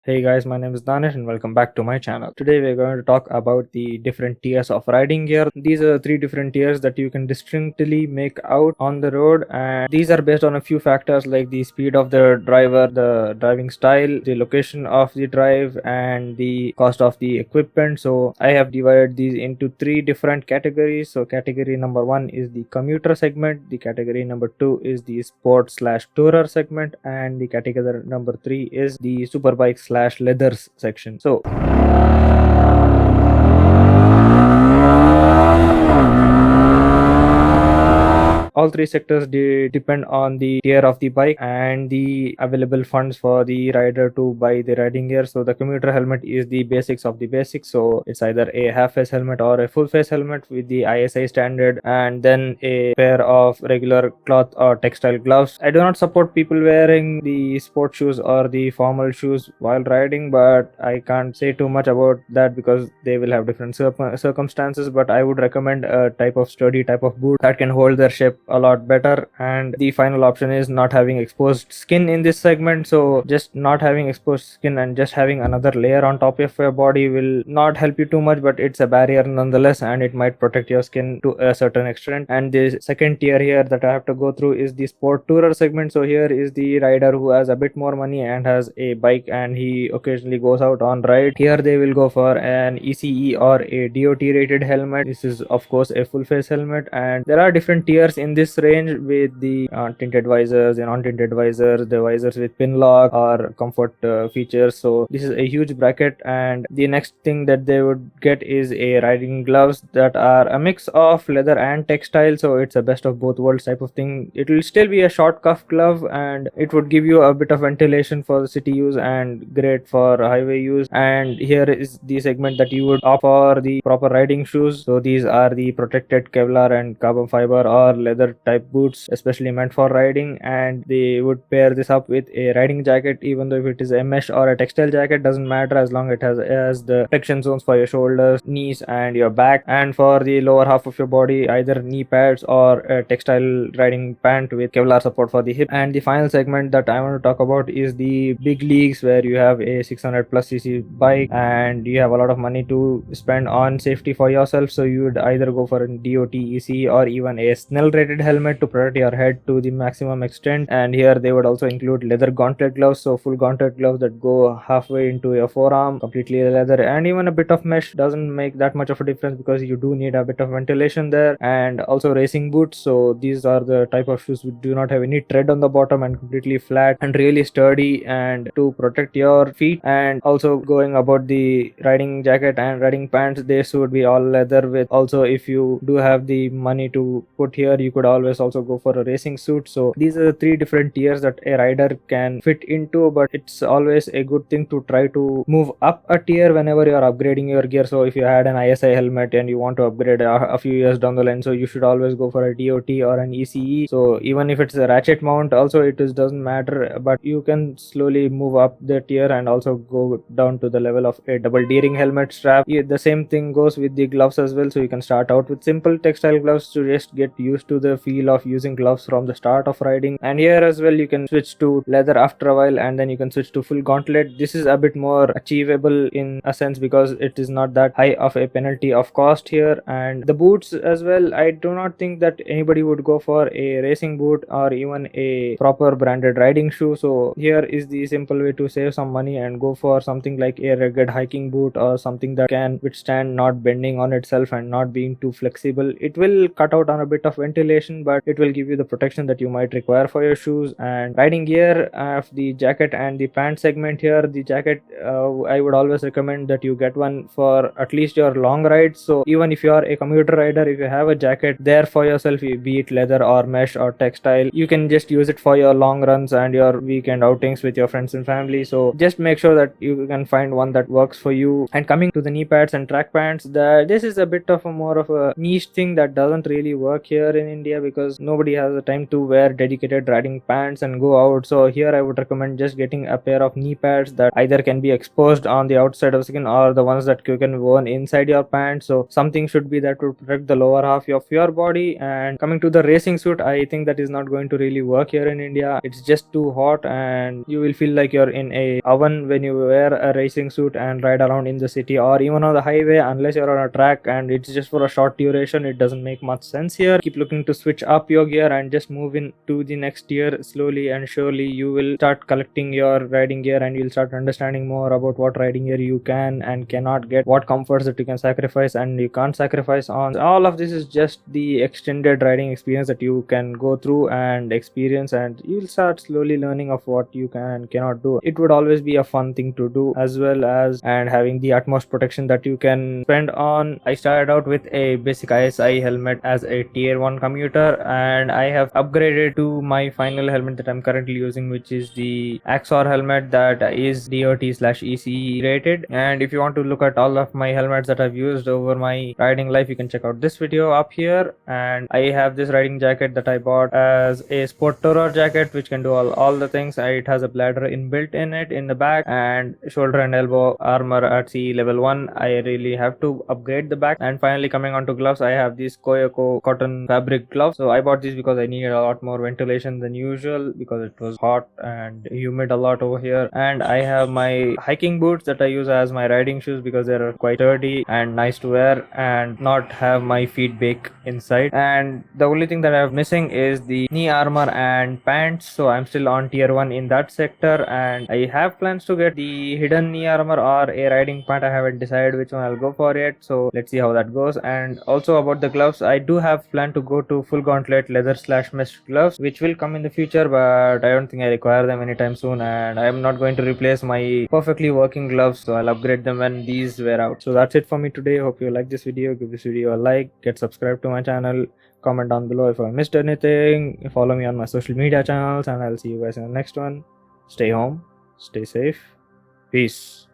Hey guys, my name is Danish and welcome back to my channel. Today we're going to talk about the different tiers of riding gear. These are three different tiers that you can distinctly make out on the road, and these are based on a few factors like the speed of the driver, the driving style, the location of the drive, and the cost of the equipment. So I have divided these into three different categories. So category number one is the commuter segment, the category number two is the sport slash tourer segment, and the category number three is the superbike slash leathers section. So all three sectors depend on the tier of the bike and the available funds for the rider to buy the riding gear. So the commuter helmet is the basics of the basics, so it's either a half face helmet or a full face helmet with the ISI standard, and then a pair of regular cloth or textile gloves. I do not support people wearing the sport shoes or the formal shoes while riding, but I can't say too much about that because they will have different circumstances. But I would recommend a type of sturdy type of boot that can hold their shape a lot better. And the final option is not having exposed skin in this segment. So just not having exposed skin and just having another layer on top of your body will not help you too much, but it's a barrier nonetheless, and it might protect your skin to a certain extent. And the second tier here that I have to go through is the sport tourer segment. So here is the rider who has a bit more money and has a bike and he occasionally goes out on ride. Here they will go for an ECE or a DOT rated helmet. This is of course a full face helmet, and there are different tiers in this range with the tinted visors and non-tinted visors, the visors with pin lock or comfort features. So this is a huge bracket. And the next thing that they would get is a riding gloves that are a mix of leather and textile, so it's a best of both worlds type of thing. It will still be a short cuff glove and it would give you a bit of ventilation for the city use and great for highway use. And here is the segment that you would opt for the proper riding shoes. So these are the protected Kevlar and carbon fiber or leather type boots, especially meant for riding, and they would pair this up with a riding jacket. Even though if it is a mesh or a textile jacket, doesn't matter as long it has the protection zones for your shoulders, knees, and your back. And for the lower half of your body, either knee pads or a textile riding pant with Kevlar support for the hip. And the final segment that I want to talk about is the big leagues, where you have a 600 plus cc bike and you have a lot of money to spend on safety for yourself. So you would either go for a DOT EC or even a Snell rated helmet to protect your head to the maximum extent. And here they would also include leather gauntlet gloves, so full gauntlet gloves that go halfway into your forearm, completely leather, and even a bit of mesh doesn't make that much of a difference because you do need a bit of ventilation there. And also racing boots, so these are the type of shoes which do not have any tread on the bottom and completely flat and really sturdy and to protect your feet. And also going about the riding jacket and riding pants, they should be all leather with, also if you do have the money to put here, you could always also go for a racing suit. So these are the three different tiers that a rider can fit into, but it's always a good thing to try to move up a tier whenever you are upgrading your gear. So if you had an ISI helmet and you want to upgrade a few years down the line, so you should always go for a DOT or an ECE. So even if it's a ratchet mount also, doesn't matter, but you can slowly move up the tier and also go down to the level of a double D-ring helmet strap. The same thing goes with the gloves as well. So you can start out with simple textile gloves to just get used to the feel of using gloves from the start of riding. And here as well you can switch to leather after a while, and then you can switch to full gauntlet. This is a bit more achievable in a sense because it is not that high of a penalty of cost here. And the boots as well, I do not think that anybody would go for a racing boot or even a proper branded riding shoe. So here is the simple way to save some money and go for something like a rugged hiking boot or something that can withstand not bending on itself and not being too flexible. It will cut out on a bit of ventilation, but it will give you the protection that you might require for your shoes. And riding gear of the jacket and the pant segment, here the jacket, I would always recommend that you get one for at least your long rides. So even if you are a commuter rider, if you have a jacket there for yourself, be it leather or mesh or textile, you can just use it for your long runs and your weekend outings with your friends and family. So just make sure that you can find one that works for you. And coming to the knee pads and track pants, this is a bit of a more of a niche thing that doesn't really work here in India. India because nobody has the time to wear dedicated riding pants and go out. So here I would recommend just getting a pair of knee pads that either can be exposed on the outside of the skin or the ones that you can wear inside your pants. So something should be that to protect the lower half of your body. And coming to the racing suit, I think that is not going to really work here in India. It's just too hot and you will feel like you're in a oven when you wear a racing suit and ride around in the city or even on the highway, unless you're on a track and it's just for a short duration. It doesn't make much sense here. Keep looking to switch up your gear and just move into the next gear. Slowly and surely you will start collecting your riding gear and you'll start understanding more about what riding gear you can and cannot get, what comforts that you can sacrifice and you can't sacrifice on. All of this is just the extended riding experience that you can go through and experience, and you'll start slowly learning of what you can and cannot do. It would always be a fun thing to do, as well as and having the utmost protection that you can spend on. I started out with a basic ISI helmet as a tier 1 commuter, and I have upgraded to my final helmet that I'm currently using, which is the Axor helmet that is DOT/ECE rated. And if you want to look at all of my helmets that I've used over my riding life, you can check out this video up here. And I have this riding jacket that I bought as a sport tourer jacket, which can do all the things. It has a bladder inbuilt in it in the back and shoulder and elbow armor at CE level 1. I really have to upgrade the back. And finally, coming on to gloves, I have these Koyoko cotton fabric gloves. So I bought these because I needed a lot more ventilation than usual because it was hot and humid a lot over here. And I have my hiking boots that I use as my riding shoes because they're quite sturdy and nice to wear and not have my feet bake inside. And the only thing that I'm missing is the knee armor and pants, so I'm still on tier 1 in that sector. And I have plans to get the hidden knee armor or a riding pant. I haven't decided which one I'll go for yet, so let's see how that goes. And also about the gloves, I do have plan to go to full gauntlet leather/mesh gloves, which will come in the future, but I don't think I require them anytime soon, and I'm not going to replace my perfectly working gloves, so I'll upgrade them when these wear out. So that's it for me today. Hope you like this video. Give this video a like, get subscribed to my channel, comment down below if I missed anything, follow me on my social media channels, and I'll see you guys in the next one. Stay home, stay safe, peace.